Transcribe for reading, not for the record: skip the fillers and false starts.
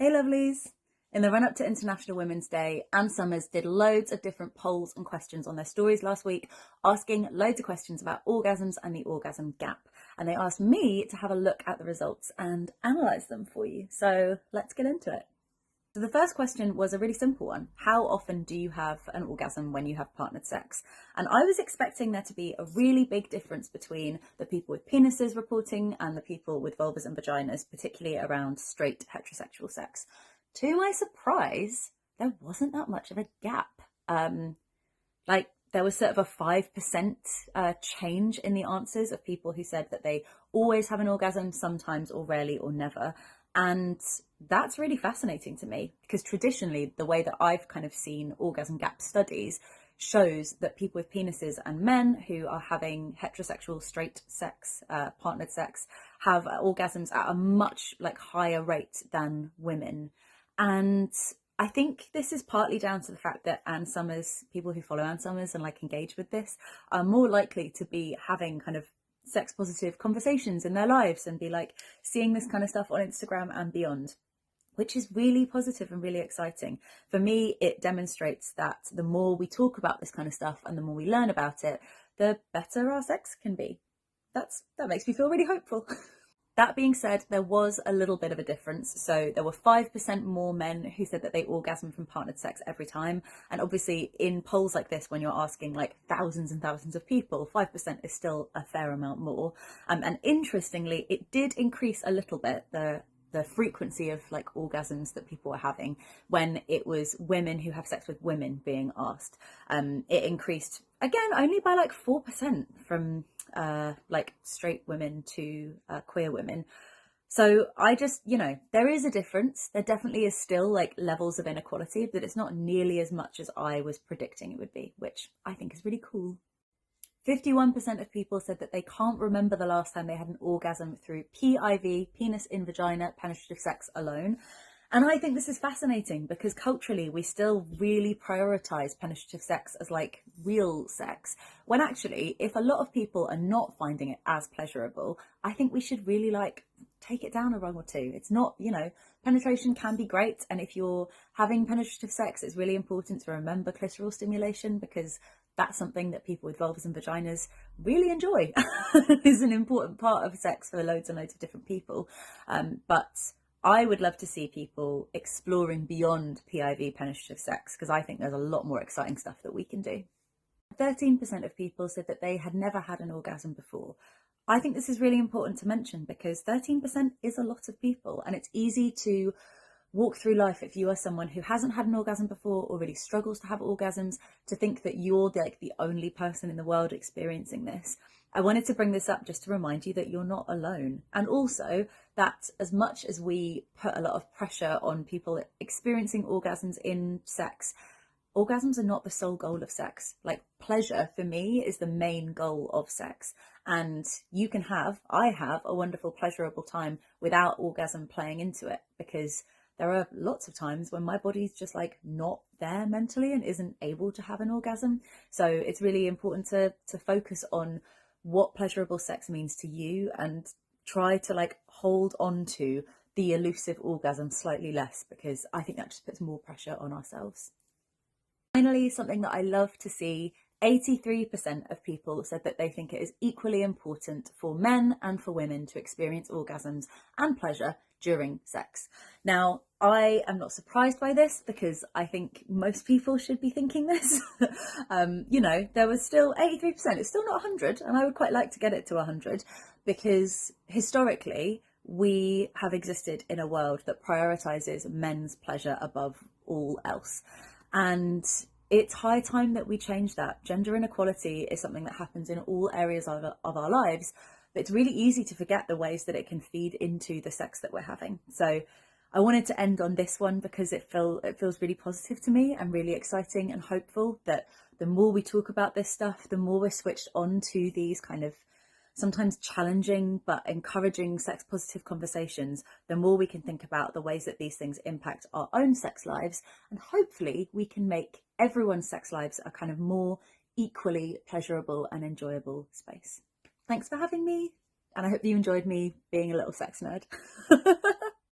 Hey lovelies! In the run up to International Women's Day, Anne Summers did loads of different polls and questions on their stories last week, asking loads of questions about orgasms and the orgasm gap. And they asked me to have a look at the results and analyse them for you. So let's get into it. So the first question was a really simple one. How often do you have an orgasm when you have partnered sex? And I was expecting there to be a really big difference between the people with penises reporting and the people with vulvas and vaginas, particularly around straight heterosexual sex. To my surprise, there wasn't that much of a gap. There was sort of a 5% change in the answers of people who said that they always have an orgasm, sometimes or rarely or never. And that's really fascinating to me because traditionally the way that I've kind of seen orgasm gap studies shows that people with penises and men who are having heterosexual straight sex, partnered sex, have orgasms at a much higher rate than women. And I think this is partly down to the fact that Anne Summers, people who follow Anne Summers and engage with this, are more likely to be having kind of sex positive conversations in their lives and be seeing this kind of stuff on Instagram and beyond, which is really positive and really exciting. For me, it demonstrates that the more we talk about this kind of stuff and the more we learn about it, the better our sex can be. That makes me feel really hopeful. That being said, there was a little bit of a difference. So there were 5% more men who said that they orgasm from partnered sex every time. And obviously in polls like this, when you're asking thousands and thousands of people, 5% is still a fair amount more. And interestingly, it did increase a little bit, the frequency of orgasms that people were having when it was women who have sex with women being asked. It increased again only by 4% from straight women to queer women. So I just, there is a difference. There definitely is still levels of inequality, but it's not nearly as much as I was predicting it would be, which I think is really cool. 51% of people said that they can't remember the last time they had an orgasm through PIV, penis in vagina, penetrative sex alone. And I think this is fascinating because culturally we still really prioritize penetrative sex as real sex, when actually if a lot of people are not finding it as pleasurable, I think we should really take it down a rung or two. It's not, penetration can be great, and if you're having penetrative sex, it's really important to remember clitoral stimulation because that's something that people with vulvas and vaginas really enjoy. It's an important part of sex for loads and loads of different people. But I would love to see people exploring beyond PIV penetrative sex because I think there's a lot more exciting stuff that we can do. 13% of people said that they had never had an orgasm before. I think this is really important to mention because 13% is a lot of people, and it's easy to walk through life if you are someone who hasn't had an orgasm before or really struggles to have orgasms, to think that you're the only person in the world experiencing this. I wanted to bring this up just to remind you that you're not alone, and also that as much as we put a lot of pressure on people experiencing orgasms in sex, orgasms are not the sole goal of sex. Pleasure for me is the main goal of sex, and I have a wonderful pleasurable time without orgasm playing into it, because there are lots of times when my body's just not there mentally and isn't able to have an orgasm. So it's really important to focus on what pleasurable sex means to you and try to hold on to the elusive orgasm slightly less, because I think that just puts more pressure on ourselves. Finally, something that I love to see, 83% of people said that they think it is equally important for men and for women to experience orgasms and pleasure during sex. Now, I am not surprised by this because I think most people should be thinking this. There was still 83%. It's still not 100, and I would quite like to get it to 100 because historically we have existed in a world that prioritizes men's pleasure above all else. And it's high time that we change that. Gender inequality is something that happens in all areas of our lives, but it's really easy to forget the ways that it can feed into the sex that we're having. So I wanted to end on this one because it feels really positive to me and really exciting and hopeful that the more we talk about this stuff, the more we're switched on to these kind of sometimes challenging but encouraging sex positive conversations, the more we can think about the ways that these things impact our own sex lives, and hopefully we can make everyone's sex lives a kind of more equally pleasurable and enjoyable space. Thanks for having me, and I hope you enjoyed me being a little sex nerd.